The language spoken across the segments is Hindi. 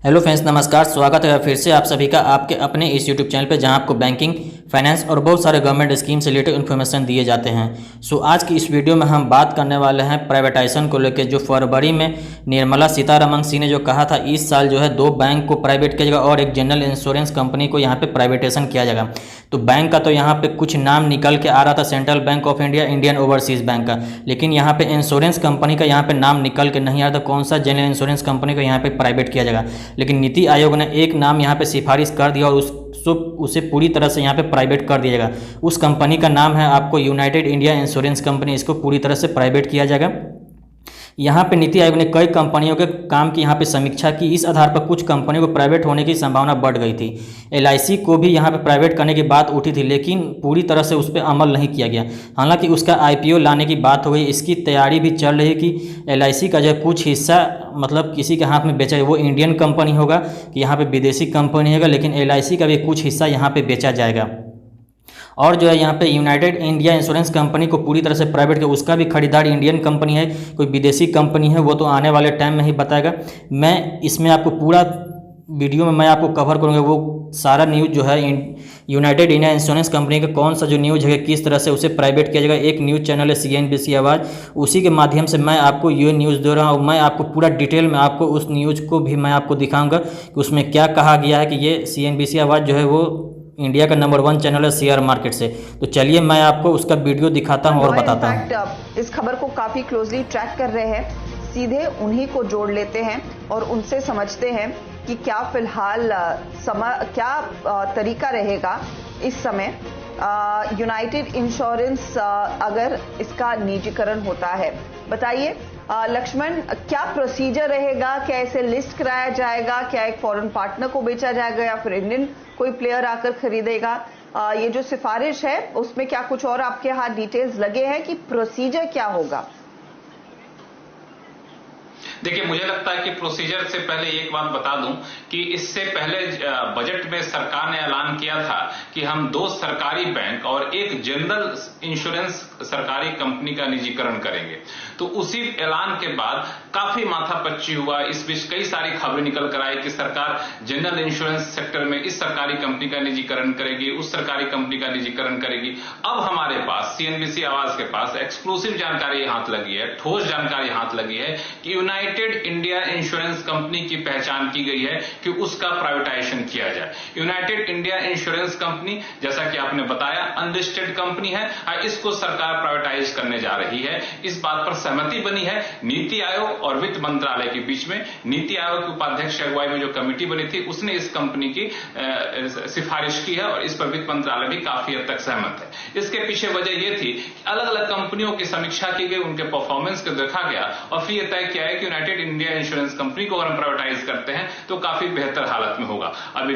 हेलो फ्रेंड्स, नमस्कार। स्वागत है फिर से आप सभी का आपके अपने इस यूट्यूब चैनल पे, जहां आपको बैंकिंग, फाइनेंस और बहुत सारे गवर्नमेंट स्कीम से रिलेटेड इन्फॉर्मेशन दिए जाते हैं। सो आज की इस वीडियो में हम बात करने वाले हैं प्राइवेटाइजेशन को लेकर। जो फरवरी में निर्मला सीतारमण सिंह ने जो कहा था, इस साल जो है 2 बैंक को प्राइवेट किया जाएगा और एक जनरल इंश्योरेंस कंपनी को यहाँ पे प्राइवेटाइजेशन किया जाएगा। तो बैंक का तो यहाँ पे कुछ नाम निकल के आ रहा था, central bank of India, Indian overseas bank का, लेकिन यहाँ पे इंश्योरेंस कंपनी का यहाँ पे नाम निकल के नहीं आ रहा था, कौन सा जनरल इंश्योरेंस कंपनी को यहाँ पे प्राइवेट किया जाएगा। लेकिन नीति आयोग ने एक नाम यहाँ पे सिफारिश कर दिया और उसे पूरी तरह से यहाँ पे प्राइवेट कर दिया जाएगा। उस कंपनी का नाम है आपको यूनाइटेड इंडिया इंश्योरेंस कंपनी। इसको पूरी तरह से प्राइवेट किया जाएगा। यहाँ पे नीति आयोग ने कई कंपनियों के काम की यहाँ पे समीक्षा की। इस आधार पर कुछ कंपनियों को प्राइवेट होने की संभावना बढ़ गई थी। एलआईसी को भी यहाँ पे प्राइवेट करने की बात उठी थी, लेकिन पूरी तरह से उस पर अमल नहीं किया गया। हालांकि उसका आईपीओ लाने की बात हो गई, इसकी तैयारी भी चल रही है कि एलआईसी का जो कुछ हिस्सा मतलब किसी के हाथ में बेचा जाए, वो इंडियन कंपनी होगा कि यहाँ पे विदेशी कंपनी होगा, लेकिन एलआईसी का भी कुछ हिस्सा यहाँ पे बेचा जाएगा। और जो है यहाँ पे यूनाइटेड इंडिया इंश्योरेंस कंपनी को पूरी तरह से प्राइवेट किया, उसका भी खरीदार इंडियन कंपनी है, कोई विदेशी कंपनी है, वो तो आने वाले टाइम में ही बताएगा। मैं इसमें आपको पूरा वीडियो में मैं आपको कवर करूँगा, वो सारा न्यूज़ जो है यूनाइटेड इंडिया इंश्योरेंस कंपनी का कौन सा जो न्यूज़ है, किस तरह से उसे प्राइवेट किया जाएगा। एक न्यूज़ चैनल है सीएनबीसी आवाज़, उसी के माध्यम से मैं आपको ये न्यूज़ दे रहा हूँ। मैं आपको पूरा डिटेल में आपको उस न्यूज़ को भी मैं आपको दिखाऊंगा कि उसमें क्या कहा गया है कि ये सीएनबीसी आवाज़ जो है वो इंडिया का नंबर 1 चैनल है शेयर मार्केट से। तो चलिए मैं आपको उसका वीडियो दिखाता हूँ और बताता हूँ। इस खबर को काफी क्लोजली ट्रैक कर रहे हैं, सीधे उन्हीं को जोड़ लेते हैं और उनसे समझते हैं कि क्या फिलहाल क्या तरीका रहेगा इस समय यूनाइटेड इंश्योरेंस अगर इसका निजीकरण होता है। बताइए लक्ष्मण, क्या प्रोसीजर रहेगा? क्या इसे लिस्ट कराया जाएगा? क्या एक फॉरेन पार्टनर को बेचा जाएगा या फिर इंडियन कोई प्लेयर आकर खरीदेगा? ये जो सिफारिश है उसमें क्या कुछ और आपके हाथ डिटेल्स लगे हैं कि प्रोसीजर क्या होगा? देखिए, मुझे लगता है कि प्रोसीजर से पहले एक बात बता दूं कि इससे पहले बजट में सरकार ने ऐलान किया था कि हम 2 सरकारी बैंक और एक जनरल इंश्योरेंस सरकारी कंपनी का निजीकरण करेंगे। तो उसी ऐलान के बाद काफी माथापच्ची हुआ। इस बीच कई सारी खबरें निकल कर आई कि सरकार जनरल इंश्योरेंस सेक्टर में इस सरकारी कंपनी का निजीकरण करेगी, उस सरकारी कंपनी का निजीकरण करेगी। अब हमारे पास सीएनबीसी आवाज के पास एक्सक्लूसिव जानकारी हाथ लगी है, ठोस जानकारी हाथ लगी है कि यूनाइटेड इंडिया इंश्योरेंस कंपनी की पहचान की गई है कि उसका प्राइवेटाइजेशन किया जाए। यूनाइटेड इंडिया इंश्योरेंस कंपनी, जैसा कि आपने बताया, अनलिस्टेड कंपनी है, इसको सरकार प्राइवेटाइज करने जा रही है। इस बात पर सहमति बनी है नीति आयोग और वित्त मंत्रालय के बीच में। नीति आयोग के उपाध्यक्ष की अगुवाई में जो कमेटी बनी थी, उसने इस कंपनी की सिफारिश की है और इस पर वित्त मंत्रालय भी काफी हद तक सहमत है। इसके पीछे वजह यह थी कि अलग अलग कंपनियों की समीक्षा की गई, उनके परफॉर्मेंस को देखा गया और फिर यह तय किया है कि यूनाइटेड इंडिया इंश्योरेंस कंपनी को अगर हम प्राइवेटाइज करते हैं तो काफी बेहतर हालत में होगा। अब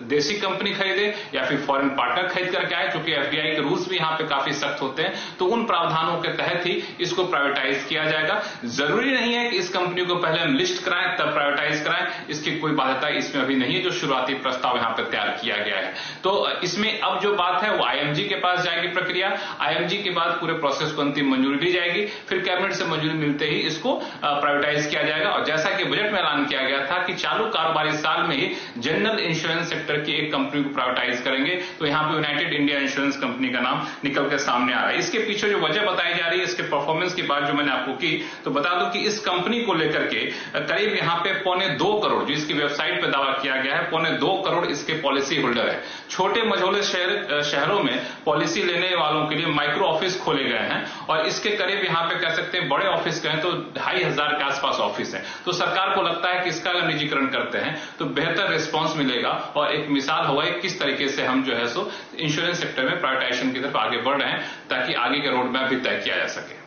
देसी कंपनी खरीदे या फिर फॉरेन पार्टनर खरीद करके आए, चूंकि एफडीआई के रूल्स भी यहाँ पे काफी सख्त होते हैं, तो उन प्रावधानों के तहत ही इसको प्राइवेटाइज किया जाएगा। जरूरी नहीं है कि इस कंपनी को पहले हम लिस्ट कराएं तब प्राइवेटाइज कराएं, इसकी कोई बाध्यता इसमें अभी नहीं है। जो शुरुआती प्रस्ताव यहाँ पे तैयार किया गया है, तो इसमें अब जो बात है वो आईएमजी के पास जाएगी प्रक्रिया। आईएमजी के बाद पूरे प्रोसेस को अंतिम मंजूरी दी जाएगी, फिर कैबिनेट से मंजूरी मिलते ही इसको प्राइवेटाइज किया जाएगा। और जैसा कि बजट में ऐलान किया गया था कि चालू कारोबारी साल में ही जनरल इंश्योरेंस सेक्टर की एक कंपनी को प्राइवेटाइज करेंगे, तो यहाँ पे यूनाइटेड इंडिया इंश्योरेंस कंपनी का नाम निकल के सामने आ रहा है। इसके पीछे जो वजह बताई जा रही है, इसके परफॉर्मेंस की बात जो मैंने आपको की, तो बता दूं कि इस कंपनी को लेकर के करीब यहाँ पे 2.25 करोड़, जो इसकी वेबसाइट पे दावा किया गया है, 2.25 करोड़ इसके पॉलिसी होल्डर है। छोटे मझोले शहरों में पॉलिसी लेने वालों के लिए माइक्रो ऑफिस खोले गए हैं और इसके करीब यहाँ पे कह सकते हैं बड़े ऑफिस कहें तो 2500 के आसपास ऑफिस है। तो सरकार को लगता है कि इसका अगर निजीकरण करते हैं तो बेहतर रिस्पांस मिलेगा और एक मिसाल होगा किस तरीके से हम जो है सो इंश्योरेंस सेक्टर में प्राइवेटाइजेशन की तरफ आगे बढ़ रहे हैं, ताकि आगे के रोड मैप भी तय किया जा सके।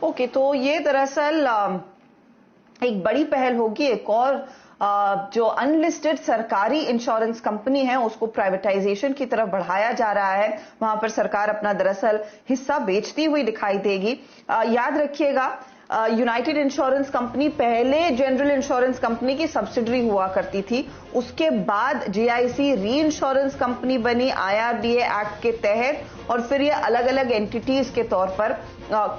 ओके, तो ये दरअसल एक बड़ी पहल होगी। एक और जो अनलिस्टेड सरकारी इंश्योरेंस कंपनी है उसको प्राइवेटाइजेशन की तरफ बढ़ाया जा रहा है। वहां पर सरकार अपना दरअसल हिस्सा बेचती हुई दिखाई देगी। याद रखिएगा यूनाइटेड इंश्योरेंस कंपनी पहले जनरल इंश्योरेंस कंपनी की सब्सिडरी हुआ करती थी। उसके बाद जीआईसी री इंश्योरेंस कंपनी बनी IRDA एक्ट के तहत, और फिर ये अलग अलग एंटिटीज के तौर पर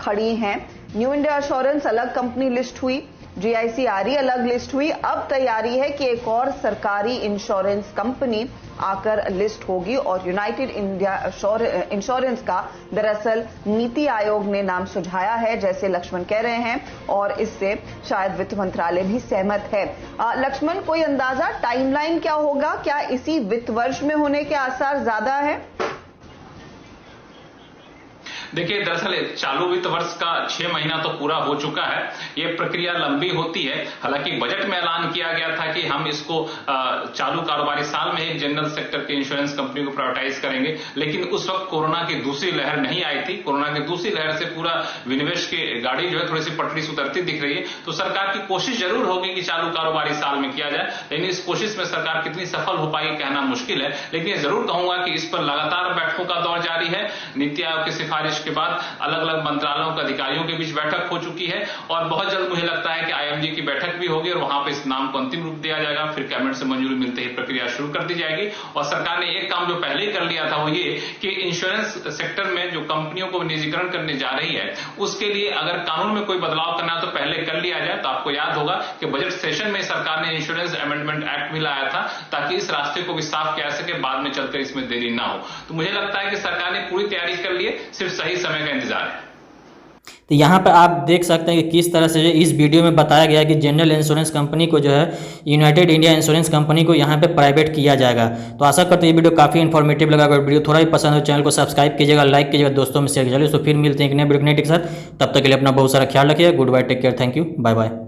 खड़ी हैं। न्यू इंडिया एश्योरेंस अलग कंपनी लिस्ट हुई, जीआईसी RE अलग लिस्ट हुई। अब तैयारी है कि एक और सरकारी इंश्योरेंस कंपनी आकर लिस्ट होगी, और यूनाइटेड इंडिया इंश्योरेंस का दरअसल नीति आयोग ने नाम सुझाया है, जैसे लक्ष्मण कह रहे हैं, और इससे शायद वित्त मंत्रालय भी सहमत है। लक्ष्मण, कोई अंदाजा टाइमलाइन क्या होगा? क्या इसी वित्त वर्ष में होने के आसार ज्यादा है? देखिए, दरअसल चालू वित्त वर्ष का 6 महीना तो पूरा हो चुका है। ये प्रक्रिया लंबी होती है। हालांकि बजट में ऐलान किया गया था कि हम इसको चालू कारोबारी साल में एक जनरल सेक्टर की इंश्योरेंस कंपनी को प्राइवेटाइज करेंगे, लेकिन उस वक्त कोरोना की दूसरी लहर नहीं आई थी। कोरोना की दूसरी लहर से पूरा विनिवेश की गाड़ी जो है थोड़ी सी पटरी से उतरती दिख रही है। तो सरकार की कोशिश जरूर होगी कि चालू कारोबारी साल में किया जाए, लेकिन इस कोशिश में सरकार कितनी सफल हो पाएगी कहना मुश्किल है। लेकिन ये जरूर कहूंगा कि इस पर लगातार बैठकों का दौर जारी है। नीति आयोग की सिफारिश के बाद अलग अलग मंत्रालयों के अधिकारियों के बीच बैठक हो चुकी है, और बहुत जल्द मुझे लगता है कि IMG की बैठक भी होगी, और वहां पे इस नाम को अंतिम रूप दिया जाएगा। फिर कैबिनेट से मंजूरी मिलते ही प्रक्रिया शुरू कर दी जाएगी। और सरकार ने एक काम जो पहले ही कर लिया था वो ये कि इंश्योरेंस सेक्टर में जो कंपनियों को निजीकरण करने जा रही है, उसके लिए अगर कानून में कोई बदलाव करना है तो पहले कर लिया जाए। तो आपको याद होगा कि बजट सेशन में सरकार ने इंश्योरेंस अमेंडमेंट एक्ट भी लाया था, ताकि इस रास्ते को भी साफ किया सके, बाद में चलकर इसमें देरी ना हो। तो मुझे लगता है कि सरकार ने पूरी तैयारी कर ली है, सिर्फ सही समय का इंतजार है। तो यहाँ पर आप देख सकते हैं कि किस तरह से जो इस वीडियो में बताया गया है कि जनरल इंश्योरेंस कंपनी को जो है यूनाइटेड इंडिया इंश्योरेंस कंपनी को यहाँ पे प्राइवेट किया जाएगा। तो आशा करते हैं ये वीडियो काफ़ी इन्फॉर्मेटिव लगा। अगर वीडियो थोड़ा भी पसंद हो चैनल को सब्सक्राइब कीजिएगा, लाइक कीजिएगा, दोस्तों में शेयर कीजिएगा। तो फिर मिलते हैं एक नए वीडियो के साथ। तब तक के लिए अपना बहुत सारा ख्याल रखिएगा। Goodbye, take care, thank you, bye bye.